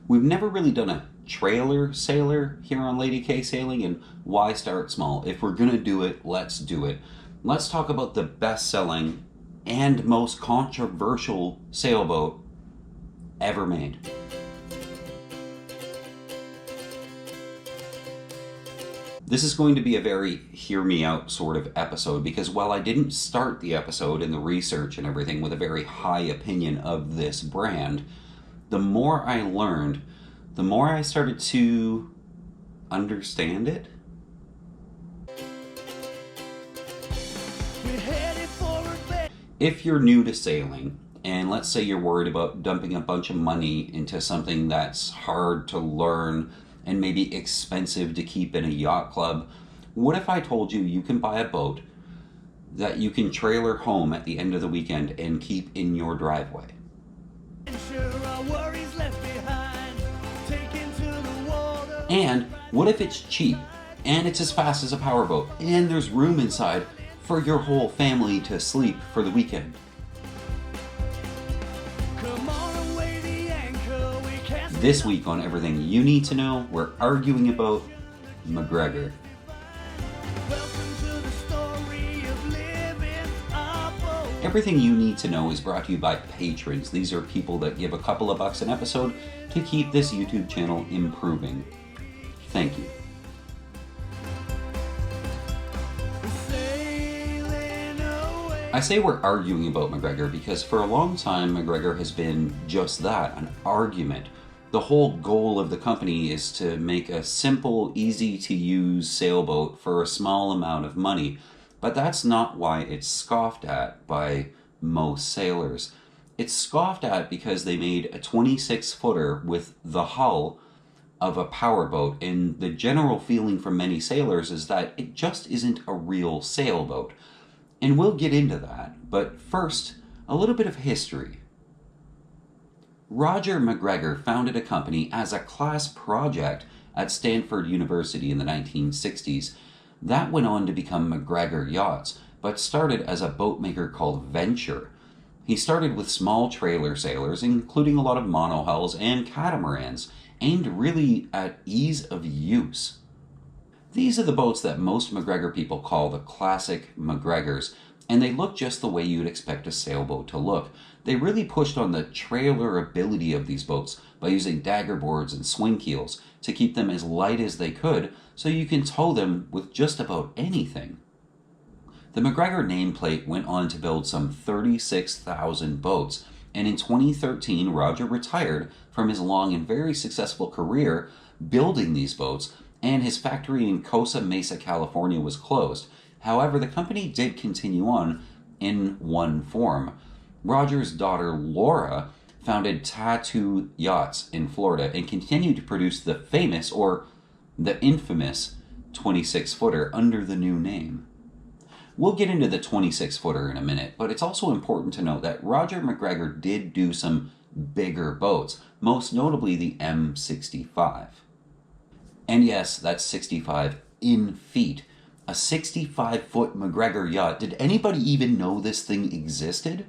We've never really done a trailer sailor here on Lady K Sailing, and why start small? If we're gonna do it, let's do it. Let's talk about the best-selling and most controversial sailboat ever made. This is going to be a very hear me out sort of episode, because while I didn't start the episode and the research and everything with a very high opinion of this brand, the more I learned, the more I started to understand it. If you're new to sailing, and let's say you're worried about dumping a bunch of money into something that's hard to learn and maybe expensive to keep in a yacht club, what if I told you you can buy a boat that you can trailer home at the end of the weekend and keep in your driveway? And what if it's cheap, and it's as fast as a powerboat, and there's room inside for your whole family to sleep for the weekend? This week on Everything You Need to Know, we're arguing about MacGregor. Everything You Need to Know is brought to you by patrons. These are people that give a couple of bucks an episode to keep this YouTube channel improving. Thank you. I say we're arguing about MacGregor because for a long time MacGregor has been just that, an argument. The whole goal of the company is to make a simple, easy-to-use sailboat for a small amount of money, but that's not why it's scoffed at by most sailors. It's scoffed at because they made a 26-footer with the hull of a powerboat, and the general feeling from many sailors is that it just isn't a real sailboat. And we'll get into that, but first, a little bit of history. Roger MacGregor founded a company as a class project at Stanford University in the 1960s. That went on to become MacGregor Yachts, but started as a boatmaker called Venture. He started with small trailer sailors, including a lot of monohulls and catamarans, aimed really at ease of use. These are the boats that most MacGregor people call the classic MacGregors, and they look just the way you'd expect a sailboat to look. They really pushed on the trailer ability of these boats by using dagger boards and swing keels to keep them as light as they could so you can tow them with just about anything. The MacGregor nameplate went on to build some 36,000 boats, and in 2013 Roger retired from his long and very successful career building these boats, and his factory in Costa Mesa, California was closed. However, the company did continue on in one form. Roger's daughter Laura founded Tattoo Yachts in Florida and continued to produce the famous, or the infamous, 26-footer under the new name. We'll get into the 26-footer in a minute, but it's also important to note that Roger MacGregor did do some bigger boats, most notably the M65. And yes, that's 65 in feet. A 65-foot MacGregor yacht. Did anybody even know this thing existed?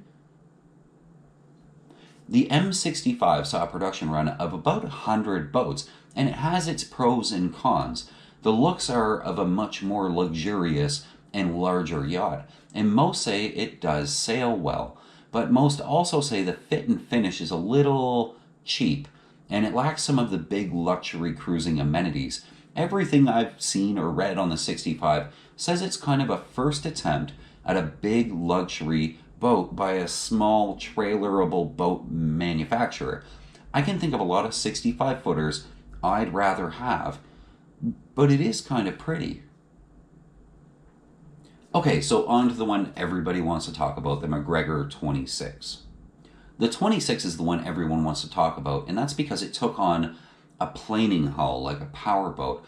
The M65 saw a production run of about 100 boats, and it has its pros and cons. The looks are of a much more luxurious and larger yacht, and most say it does sail well, but most also say the fit and finish is a little cheap, and it lacks some of the big luxury cruising amenities. Everything I've seen or read on the 65 says it's kind of a first attempt at a big luxury boat by a small trailerable boat manufacturer. I can think of a lot of 65-footers I'd rather have, but it is kind of pretty. Okay, so on to the one everybody wants to talk about, the MacGregor 26. The 26 is the one everyone wants to talk about, and that's because it took on a planing hull like a powerboat.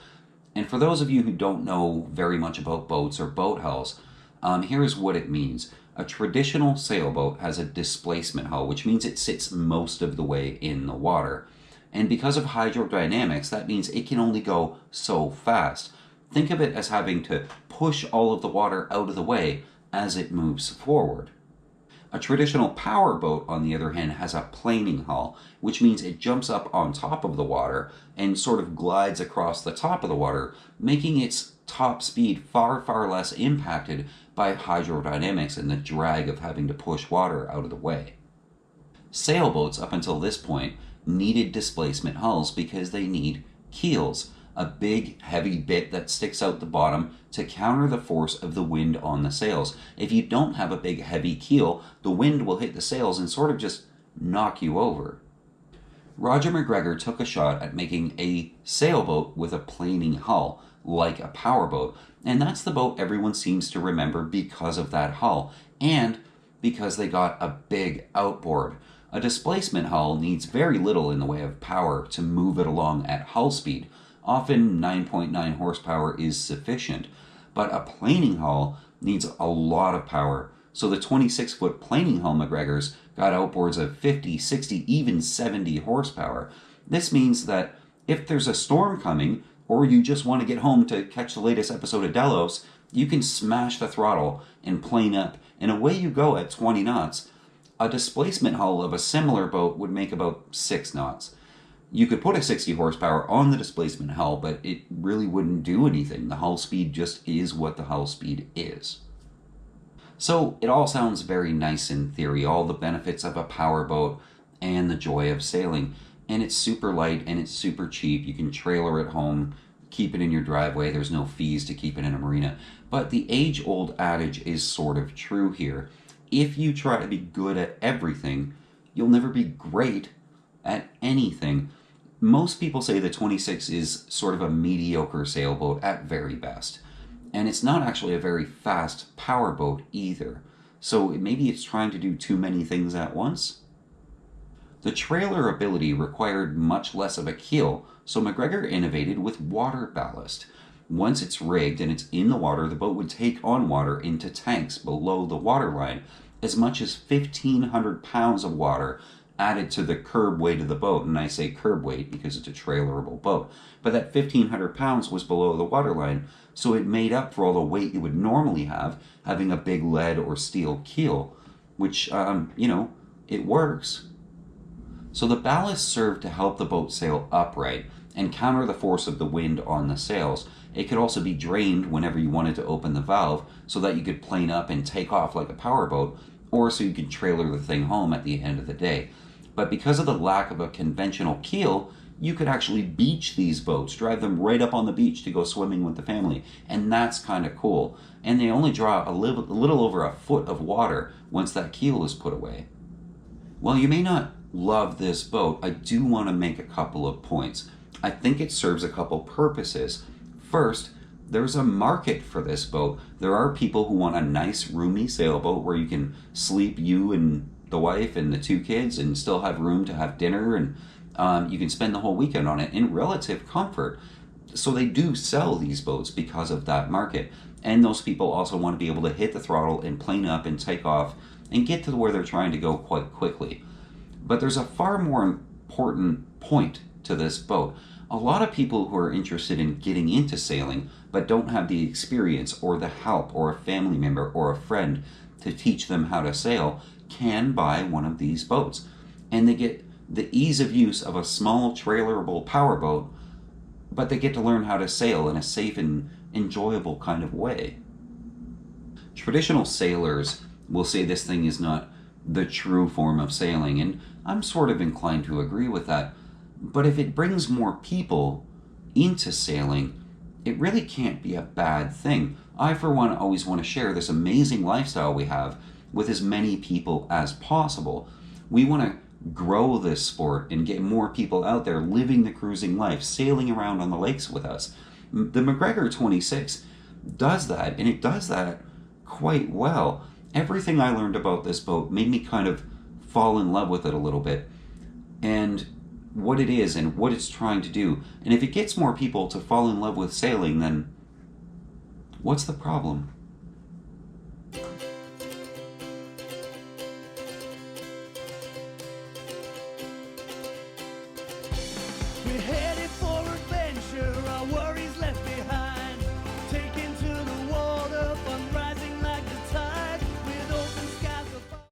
And for those of you who don't know very much about boats or boat hulls, here's what it means. A traditional sailboat has a displacement hull, which means it sits most of the way in the water. And because of hydrodynamics, that means it can only go so fast. Think of it as having to push all of the water out of the way as it moves forward. A traditional powerboat, on the other hand, has a planing hull, which means it jumps up on top of the water and sort of glides across the top of the water, making its top speed far, far less impacted by hydrodynamics and the drag of having to push water out of the way. Sailboats, up until this point, needed displacement hulls because they need keels, a big, heavy bit that sticks out the bottom to counter the force of the wind on the sails. If you don't have a big, heavy keel, the wind will hit the sails and sort of just knock you over. Roger MacGregor took a shot at making a sailboat with a planing hull, like a powerboat, and that's the boat everyone seems to remember because of that hull, and because they got a big outboard. A displacement hull needs very little in the way of power to move it along at hull speed. Often 9.9 horsepower is sufficient, but a planing hull needs a lot of power. So the 26-foot planing hull MacGregors got outboards of 50, 60, even 70 horsepower. This means that if there's a storm coming, or you just want to get home to catch the latest episode of Delos, you can smash the throttle and plane up, and away you go at 20 knots. A displacement hull of a similar boat would make about 6 knots. You could put a 60 horsepower on the displacement hull, but it really wouldn't do anything. The hull speed just is what the hull speed is. So it all sounds very nice in theory, all the benefits of a powerboat and the joy of sailing. And it's super light and it's super cheap. You can trailer it home, keep it in your driveway. There's no fees to keep it in a marina. But the age-old adage is sort of true here. If you try to be good at everything, you'll never be great at anything. Most people say the 26 is sort of a mediocre sailboat at very best. And it's not actually a very fast powerboat either. So maybe it's trying to do too many things at once. The trailer ability required much less of a keel, so MacGregor innovated with water ballast. Once it's rigged and it's in the water, the boat would take on water into tanks below the waterline. As much as 1,500 pounds of water added to the curb weight of the boat, and I say curb weight because it's a trailerable boat, but that 1,500 pounds was below the waterline, so it made up for all the weight you would normally have having a big lead or steel keel, which, it works. So the ballast served to help the boat sail upright and counter the force of the wind on the sails. It could also be drained whenever you wanted to open the valve so that you could plane up and take off like a powerboat, or so you could trailer the thing home at the end of the day. But because of the lack of a conventional keel, you could actually beach these boats, drive them right up on the beach to go swimming with the family, and that's kind of cool. And they only draw a little over a foot of water once that keel is put away. While you may not love this boat, I do want to make a couple of points. I think it serves a couple purposes. First, there's a market for this boat. There are people who want a nice, roomy sailboat where you can sleep, you and the wife and the 2 kids, and still have room to have dinner, and you can spend the whole weekend on it in relative comfort. So they do sell these boats because of that market. And those people also want to be able to hit the throttle and plane up and take off and get to where they're trying to go quite quickly. But there's a far more important point to this boat. A lot of people who are interested in getting into sailing but don't have the experience or the help or a family member or a friend to teach them how to sail can buy one of these boats. And they get the ease of use of a small trailerable powerboat, but they get to learn how to sail in a safe and enjoyable kind of way. Traditional sailors will say this thing is not the true form of sailing, and I'm sort of inclined to agree with that. But if it brings more people into sailing, it really can't be a bad thing. I, for one, always want to share this amazing lifestyle we have with as many people as possible. We want to grow this sport and get more people out there living the cruising life, sailing around on the lakes with us. The MacGregor 26 does that, and it does that quite well. Everything I learned about this boat made me kind of fall in love with it a little bit, and what it is and what it's trying to do. And if it gets more people to fall in love with sailing, then what's the problem? We